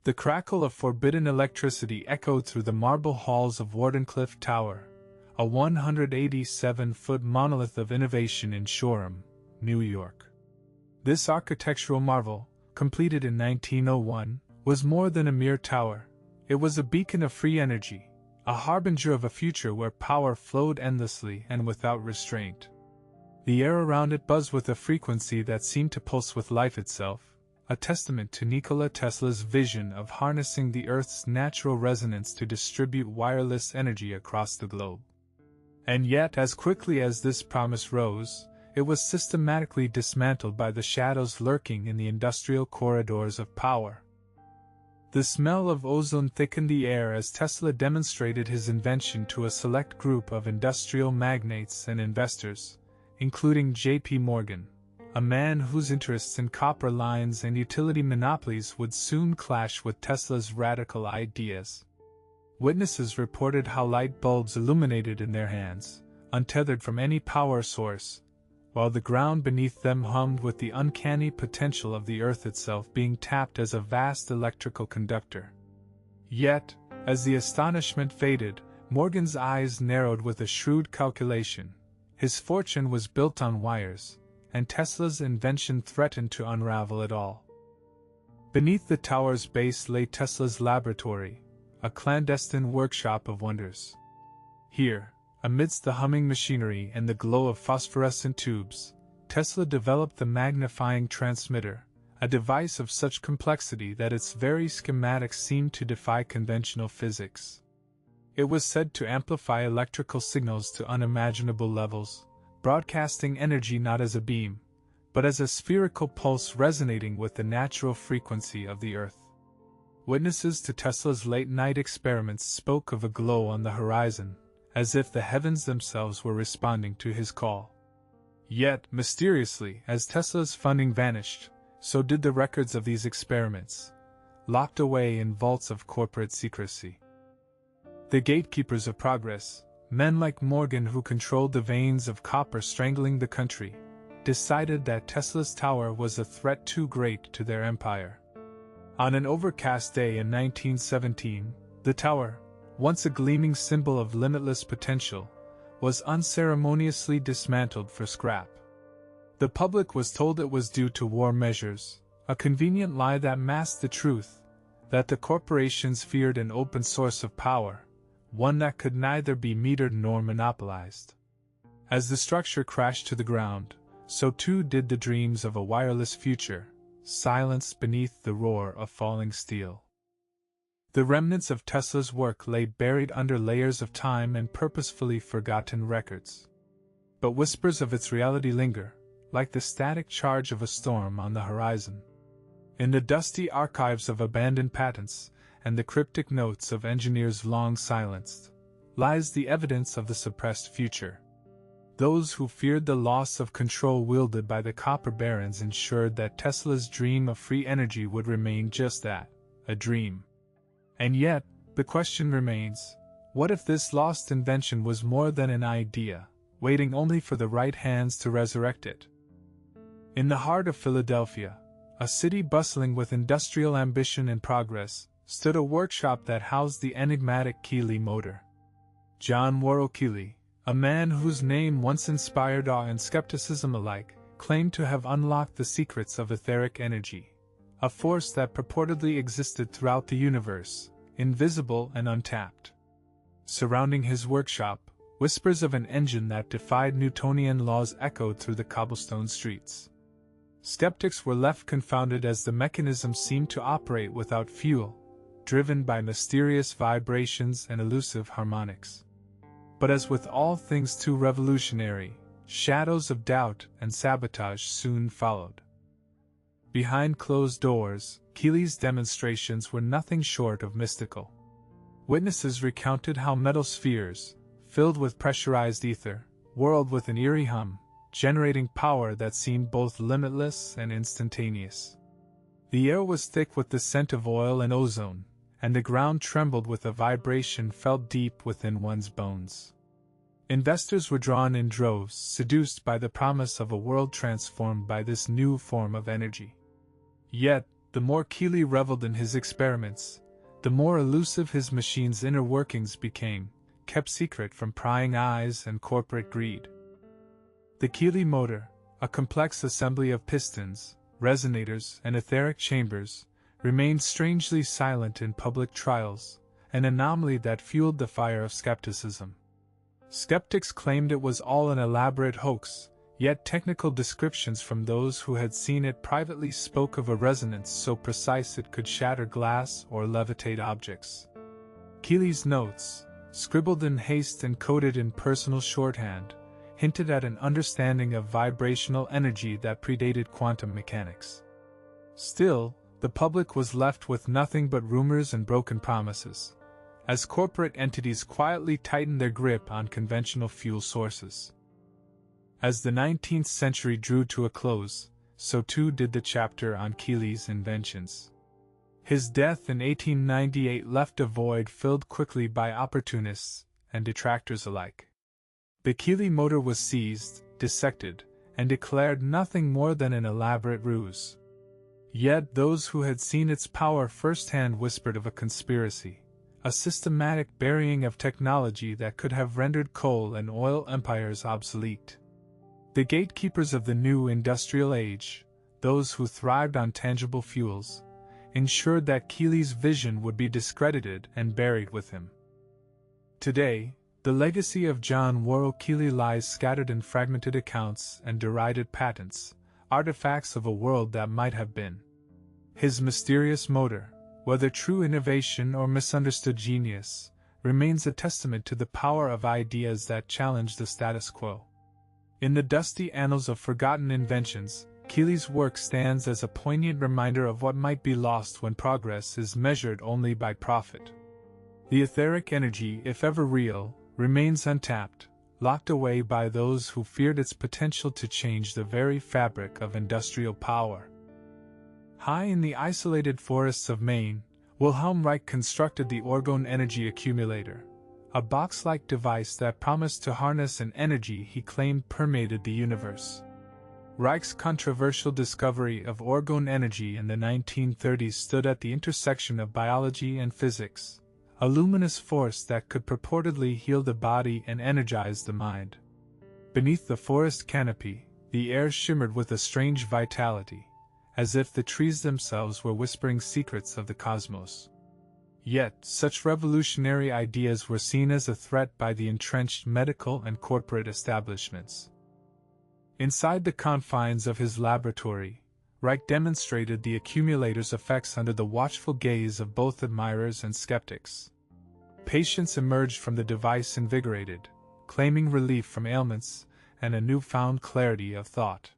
The crackle of forbidden electricity echoed through the marble halls of Wardenclyffe Tower, a 187-foot monolith of innovation in Shoreham, New York. This architectural marvel, completed in 1901, was more than a mere tower. It was a beacon of free energy, a harbinger of a future where power flowed endlessly and without restraint. The air around it buzzed with a frequency that seemed to pulse with life itself, a testament to Nikola Tesla's vision of harnessing the Earth's natural resonance to distribute wireless energy across the globe. And yet, as quickly as this promise rose, it was systematically dismantled by the shadows lurking in the industrial corridors of power. The smell of ozone thickened the air as Tesla demonstrated his invention to a select group of industrial magnates and investors, including J.P. Morgan, a man whose interests in copper lines and utility monopolies would soon clash with Tesla's radical ideas. Witnesses reported how light bulbs illuminated in their hands, untethered from any power source, while the ground beneath them hummed with the uncanny potential of the Earth itself being tapped as a vast electrical conductor. Yet, as the astonishment faded, Morgan's eyes narrowed with a shrewd calculation. His fortune was built on wires, and Tesla's invention threatened to unravel it all. Beneath the tower's base lay Tesla's laboratory, a clandestine workshop of wonders. Here, amidst the humming machinery and the glow of phosphorescent tubes, Tesla developed the magnifying transmitter, a device of such complexity that its very schematics seemed to defy conventional physics. It was said to amplify electrical signals to unimaginable levels, broadcasting energy not as a beam, but as a spherical pulse resonating with the natural frequency of the Earth. Witnesses to Tesla's late-night experiments spoke of a glow on the horizon, as if the heavens themselves were responding to his call. Yet, mysteriously, as Tesla's funding vanished, so did the records of these experiments, locked away in vaults of corporate secrecy. The gatekeepers of progress, men like Morgan who controlled the veins of copper strangling the country, decided that Tesla's tower was a threat too great to their empire. On an overcast day in 1917, the tower, once a gleaming symbol of limitless potential, was unceremoniously dismantled for scrap. The public was told it was due to war measures, a convenient lie that masked the truth, that the corporations feared an open source of power, one that could neither be metered nor monopolized. As the structure crashed to the ground, so too did the dreams of a wireless future, silenced beneath the roar of falling steel. The remnants of Tesla's work lay buried under layers of time and purposefully forgotten records. But whispers of its reality linger, like the static charge of a storm on the horizon. In the dusty archives of abandoned patents, and the cryptic notes of engineers long silenced, lies the evidence of the suppressed future. Those who feared the loss of control wielded by the copper barons ensured that Tesla's dream of free energy would remain just that, a dream. And yet, the question remains, what if this lost invention was more than an idea, waiting only for the right hands to resurrect it? In the heart of Philadelphia, a city bustling with industrial ambition and progress, stood a workshop that housed the enigmatic Keeley motor. John Worrell Keeley, a man whose name once inspired awe and skepticism alike, claimed to have unlocked the secrets of etheric energy, a force that purportedly existed throughout the universe, invisible and untapped. Surrounding his workshop, whispers of an engine that defied Newtonian laws echoed through the cobblestone streets. Skeptics were left confounded as the mechanism seemed to operate without fuel, driven by mysterious vibrations and elusive harmonics. But as with all things too revolutionary, shadows of doubt and sabotage soon followed. Behind closed doors, Keeley's demonstrations were nothing short of mystical. Witnesses recounted how metal spheres, filled with pressurized ether, whirled with an eerie hum, generating power that seemed both limitless and instantaneous. The air was thick with the scent of oil and ozone, and the ground trembled with a vibration felt deep within one's bones. Investors were drawn in droves, seduced by the promise of a world transformed by this new form of energy. Yet, The more Keely reveled in his experiments, the more elusive his machine's inner workings became, kept secret from prying eyes and corporate greed. The Keely motor, a complex assembly of pistons, resonators, and etheric chambers, remained strangely silent in public trials, an anomaly that fueled the fire of skepticism. Skeptics claimed it was all an elaborate hoax, yet technical descriptions from those who had seen it privately spoke of a resonance so precise it could shatter glass or levitate objects. Keely's notes, scribbled in haste and coded in personal shorthand, hinted at an understanding of vibrational energy that predated quantum mechanics. Still, the public was left with nothing but rumors and broken promises, as corporate entities quietly tightened their grip on conventional fuel sources. As the 19th century drew to a close, so too did the chapter on Keely's inventions. His death in 1898 left a void filled quickly by opportunists and detractors alike. The Keely motor was seized, dissected, and declared nothing more than an elaborate ruse. Yet those who had seen its power firsthand whispered of a conspiracy, a systematic burying of technology that could have rendered coal and oil empires obsolete. The gatekeepers of the new industrial age, those who thrived on tangible fuels, ensured that Keely's vision would be discredited and buried with him. Today, the legacy of John Worrell Keely lies scattered in fragmented accounts and derided patents, artifacts of a world that might have been. His mysterious motor, whether true innovation or misunderstood genius, remains a testament to the power of ideas that challenge the status quo. In the dusty annals of forgotten inventions, Keely's work stands as a poignant reminder of what might be lost when progress is measured only by profit. The etheric energy, if ever real, remains untapped, locked away by those who feared its potential to change the very fabric of industrial power. High in the isolated forests of Maine, Wilhelm Reich constructed the orgone energy accumulator, a box-like device that promised to harness an energy he claimed permeated the universe. Reich's controversial discovery of orgone energy in the 1930s stood at the intersection of biology and physics, a luminous force that could purportedly heal the body and energize the mind. Beneath the forest canopy, the air shimmered with a strange vitality, as if the trees themselves were whispering secrets of the cosmos. Yet, such revolutionary ideas were seen as a threat by the entrenched medical and corporate establishments. Inside the confines of his laboratory, Reich demonstrated the accumulator's effects under the watchful gaze of both admirers and skeptics. Patients emerged from the device invigorated, claiming relief from ailments and a newfound clarity of thought.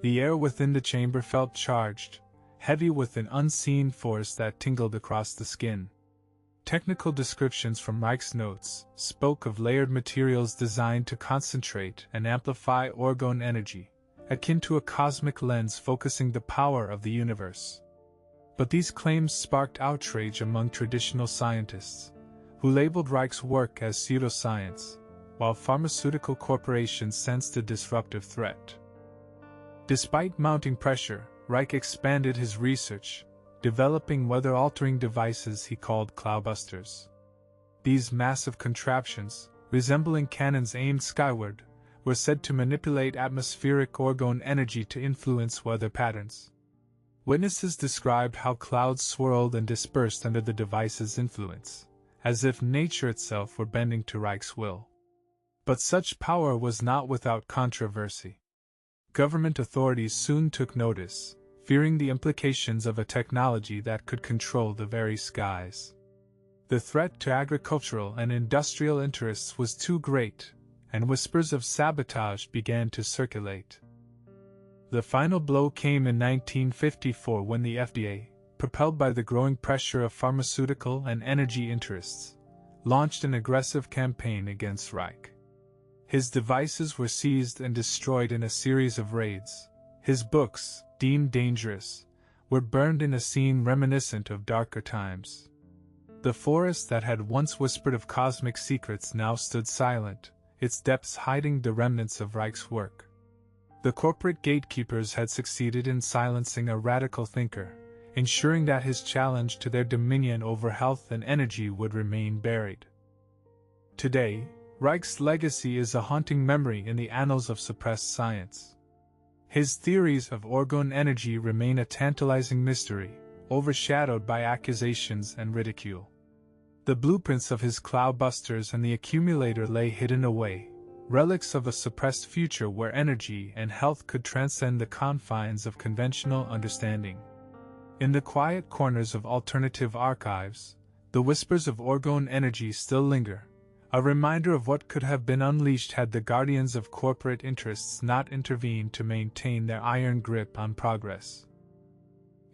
The air within the chamber felt charged, heavy with an unseen force that tingled across the skin. Technical descriptions from Reich's notes spoke of layered materials designed to concentrate and amplify orgone energy, akin to a cosmic lens focusing the power of the universe. But these claims sparked outrage among traditional scientists, who labeled Reich's work as pseudoscience, while pharmaceutical corporations sensed a disruptive threat. Despite mounting pressure, Reich expanded his research, developing weather-altering devices he called cloudbusters. These massive contraptions, resembling cannons aimed skyward, were said to manipulate atmospheric orgone energy to influence weather patterns. Witnesses described how clouds swirled and dispersed under the device's influence, as if nature itself were bending to Reich's will. But such power was not without controversy. Government authorities soon took notice, fearing the implications of a technology that could control the very skies. The threat to agricultural and industrial interests was too great, and whispers of sabotage began to circulate. The final blow came in 1954 when the FDA, propelled by the growing pressure of pharmaceutical and energy interests, launched an aggressive campaign against Reich. His devices were seized and destroyed in a series of raids. His books, deemed dangerous, were burned in a scene reminiscent of darker times. The forest that had once whispered of cosmic secrets now stood silent, its depths hiding the remnants of Reich's work. The corporate gatekeepers had succeeded in silencing a radical thinker, ensuring that his challenge to their dominion over health and energy would remain buried. Today, Reich's legacy is a haunting memory in the annals of suppressed science. His theories of orgone energy remain a tantalizing mystery, overshadowed by accusations and ridicule. The blueprints of his cloudbusters and the accumulator lay hidden away, relics of a suppressed future where energy and health could transcend the confines of conventional understanding. In the quiet corners of alternative archives, the whispers of orgone energy still linger, a reminder of what could have been unleashed had the guardians of corporate interests not intervened to maintain their iron grip on progress.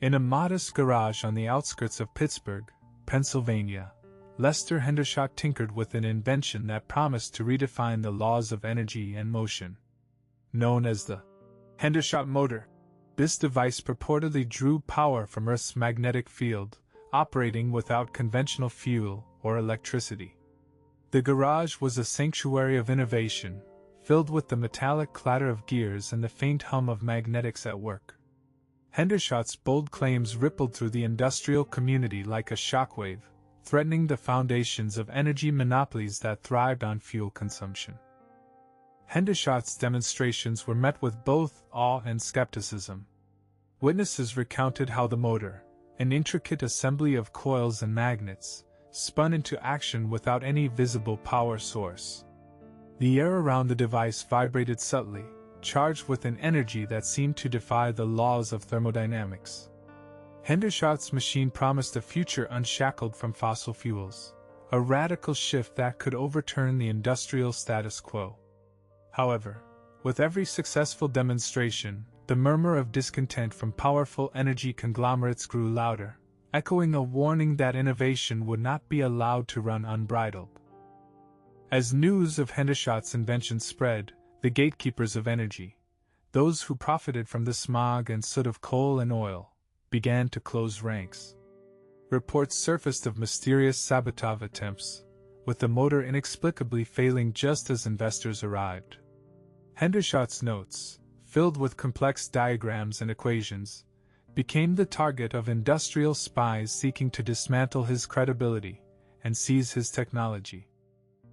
In a modest garage on the outskirts of Pittsburgh, Pennsylvania, Lester Hendershot tinkered with an invention that promised to redefine the laws of energy and motion. Known as the Hendershot motor, this device purportedly drew power from Earth's magnetic field, operating without conventional fuel or electricity. The garage was a sanctuary of innovation, filled with the metallic clatter of gears and the faint hum of magnetics at work. Hendershot's bold claims rippled through the industrial community like a shockwave, threatening the foundations of energy monopolies that thrived on fuel consumption. Hendershot's demonstrations were met with both awe and skepticism. Witnesses recounted how the motor, an intricate assembly of coils and magnets, spun into action without any visible power source. The air around the device vibrated subtly, charged with an energy that seemed to defy the laws of thermodynamics. Hendershot's machine promised a future unshackled from fossil fuels, a radical shift that could overturn the industrial status quo. However, with every successful demonstration, the murmur of discontent from powerful energy conglomerates grew louder, echoing a warning that innovation would not be allowed to run unbridled. As news of Hendershot's invention spread, the gatekeepers of energy, those who profited from the smog and soot of coal and oil, began to close ranks. Reports surfaced of mysterious sabotage attempts, with the motor inexplicably failing just as investors arrived. Hendershot's notes, filled with complex diagrams and equations, became the target of industrial spies seeking to dismantle his credibility and seize his technology.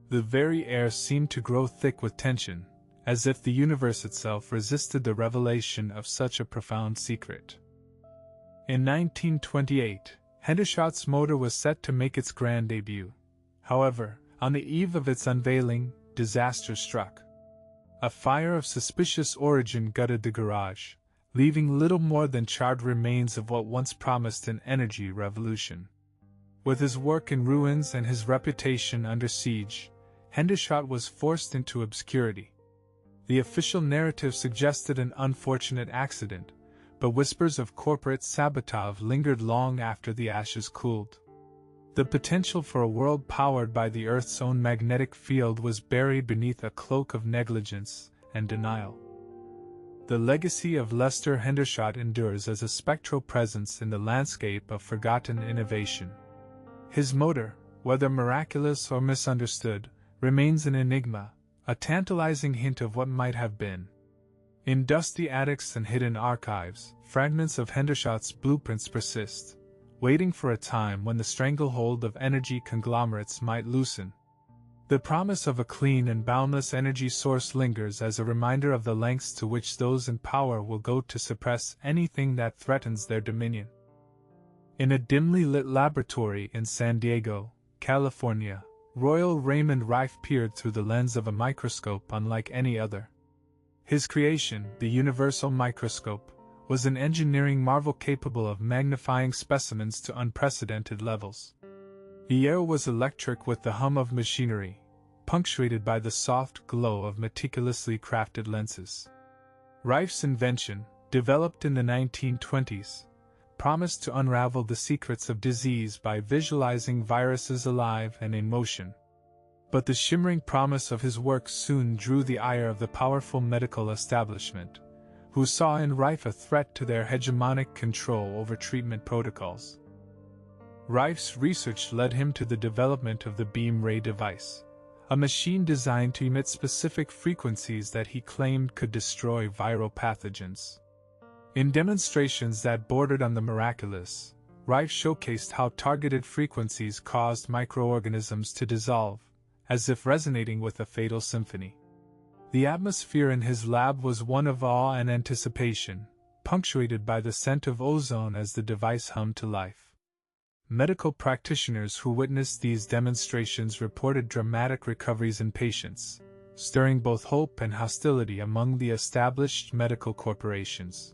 The very air seemed to grow thick with tension, as if the universe itself resisted the revelation of such a profound secret. In 1928, Hendershot's motor was set to make its grand debut. However, on the eve of its unveiling, disaster struck. A fire of suspicious origin gutted the garage, leaving little more than charred remains of what once promised an energy revolution. With his work in ruins and his reputation under siege, Hendershot was forced into obscurity. The official narrative suggested an unfortunate accident, but whispers of corporate sabotage lingered long after the ashes cooled. The potential for a world powered by the Earth's own magnetic field was buried beneath a cloak of negligence and denial. The legacy of Lester Hendershot endures as a spectral presence in the landscape of forgotten innovation. His motor, whether miraculous or misunderstood, remains an enigma, a tantalizing hint of what might have been. In dusty attics and hidden archives, fragments of Hendershot's blueprints persist, waiting for a time when the stranglehold of energy conglomerates might loosen. The promise of a clean and boundless energy source lingers as a reminder of the lengths to which those in power will go to suppress anything that threatens their dominion. In a dimly lit laboratory in San Diego, California, Royal Raymond Rife peered through the lens of a microscope unlike any other. His creation, the universal microscope, was an engineering marvel capable of magnifying specimens to unprecedented levels. The air was electric with the hum of machinery, punctuated by the soft glow of meticulously crafted lenses. Rife's invention, developed in the 1920s, promised to unravel the secrets of disease by visualizing viruses alive and in motion. But the shimmering promise of his work soon drew the ire of the powerful medical establishment, who saw in Rife a threat to their hegemonic control over treatment protocols. Rife's research led him to the development of the beam ray device, a machine designed to emit specific frequencies that he claimed could destroy viral pathogens. In demonstrations that bordered on the miraculous, Rife showcased how targeted frequencies caused microorganisms to dissolve, as if resonating with a fatal symphony. The atmosphere in his lab was one of awe and anticipation, punctuated by the scent of ozone as the device hummed to life. Medical practitioners who witnessed these demonstrations reported dramatic recoveries in patients, stirring both hope and hostility among the established medical corporations.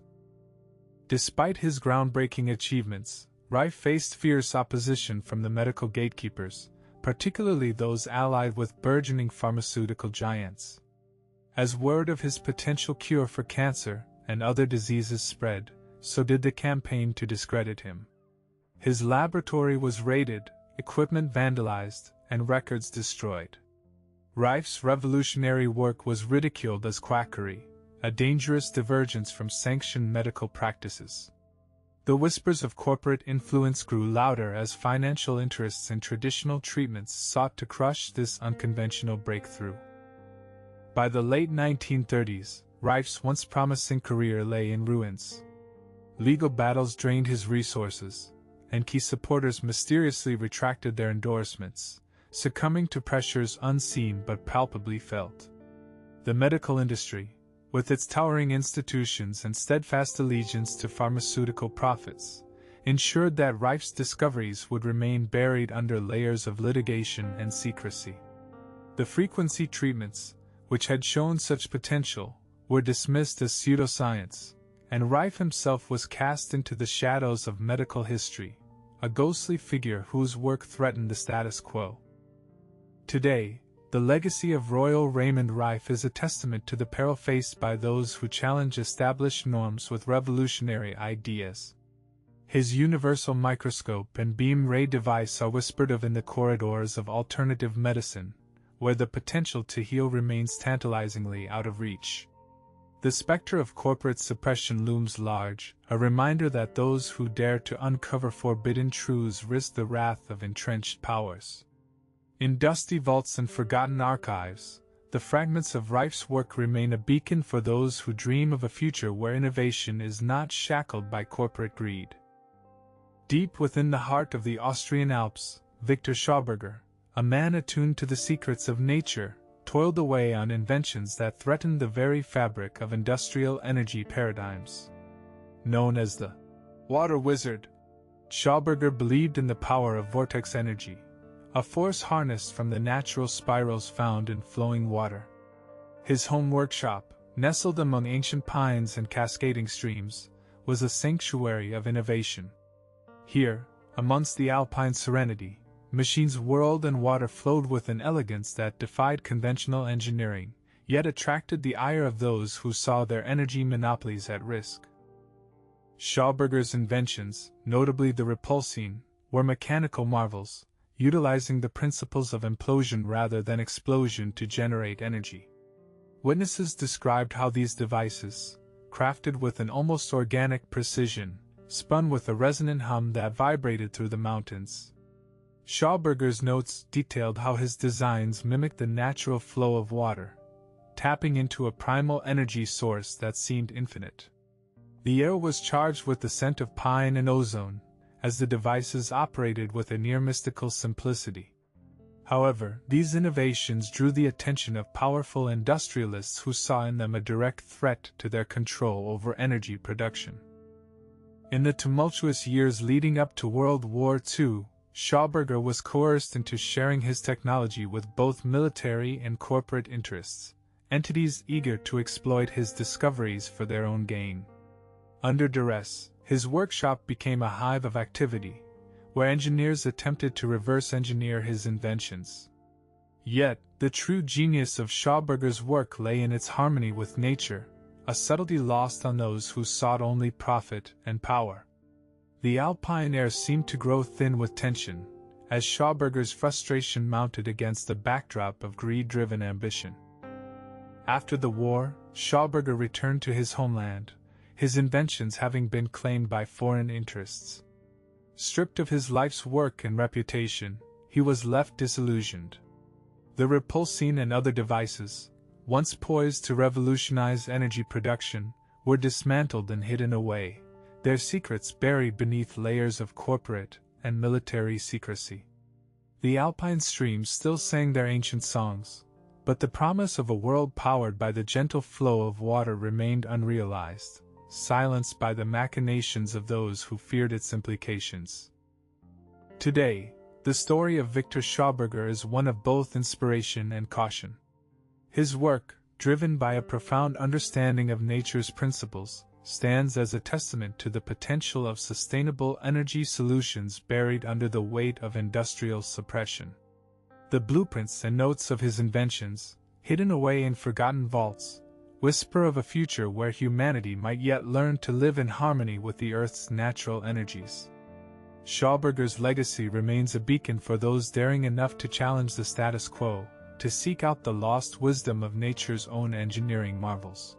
Despite his groundbreaking achievements, Rife faced fierce opposition from the medical gatekeepers, particularly those allied with burgeoning pharmaceutical giants. As word of his potential cure for cancer and other diseases spread, so did the campaign to discredit him. His laboratory was raided, equipment vandalized, and records destroyed. Rife's revolutionary work was ridiculed as quackery, a dangerous divergence from sanctioned medical practices. The whispers of corporate influence grew louder as financial interests in traditional treatments sought to crush this unconventional breakthrough. By the late 1930s, Rife's once promising career lay in ruins. Legal battles drained his resources, and key supporters mysteriously retracted their endorsements, succumbing to pressures unseen but palpably felt. The medical industry, with its towering institutions and steadfast allegiance to pharmaceutical profits, ensured that Rife's discoveries would remain buried under layers of litigation and secrecy. The frequency treatments, which had shown such potential, were dismissed as pseudoscience, and Rife himself was cast into the shadows of medical history, a ghostly figure whose work threatened the status quo. Today, the legacy of Royal Raymond Rife is a testament to the peril faced by those who challenge established norms with revolutionary ideas. His universal microscope and beam ray device are whispered of in the corridors of alternative medicine, where the potential to heal remains tantalizingly out of reach. The specter of corporate suppression looms large, a reminder that those who dare to uncover forbidden truths risk the wrath of entrenched powers. In dusty vaults and forgotten archives, the fragments of Rife's work remain a beacon for those who dream of a future where innovation is not shackled by corporate greed. Deep within the heart of the Austrian Alps, Victor Schauberger, a man attuned to the secrets of nature, toiled away on inventions that threatened the very fabric of industrial energy paradigms. Known as the water wizard, Schauberger believed in the power of vortex energy, a force harnessed from the natural spirals found in flowing water. His home workshop, nestled among ancient pines and cascading streams, was a sanctuary of innovation. Here, amongst the alpine serenity, machines whirled and water flowed with an elegance that defied conventional engineering, yet attracted the ire of those who saw their energy monopolies at risk. Schauberger's inventions, notably the repulsine, were mechanical marvels, utilizing the principles of implosion rather than explosion to generate energy. Witnesses described how these devices, crafted with an almost organic precision, spun with a resonant hum that vibrated through the mountains. Schauberger's notes detailed how his designs mimicked the natural flow of water, tapping into a primal energy source that seemed infinite. The air was charged with the scent of pine and ozone, as the devices operated with a near-mystical simplicity. However, these innovations drew the attention of powerful industrialists who saw in them a direct threat to their control over energy production. In the tumultuous years leading up to World War II, Schauberger was coerced into sharing his technology with both military and corporate interests, entities eager to exploit his discoveries for their own gain. Under duress, his workshop became a hive of activity, where engineers attempted to reverse engineer his inventions. Yet, the true genius of Schauberger's work lay in its harmony with nature, a subtlety lost on those who sought only profit and power. The alpine air seemed to grow thin with tension, as Schauberger's frustration mounted against the backdrop of greed-driven ambition. After the war, Schauberger returned to his homeland, his inventions having been claimed by foreign interests. Stripped of his life's work and reputation, he was left disillusioned. The repulsine and other devices, once poised to revolutionize energy production, were dismantled and hidden away, their secrets buried beneath layers of corporate and military secrecy. The alpine streams still sang their ancient songs, but the promise of a world powered by the gentle flow of water remained unrealized, silenced by the machinations of those who feared its implications. Today, the story of Victor Schauberger is one of both inspiration and caution. His work, driven by a profound understanding of nature's principles, stands as a testament to the potential of sustainable energy solutions buried under the weight of industrial suppression. The blueprints and notes of his inventions, hidden away in forgotten vaults, whisper of a future where humanity might yet learn to live in harmony with the Earth's natural energies. Schauberger's legacy remains a beacon for those daring enough to challenge the status quo, to seek out the lost wisdom of nature's own engineering marvels.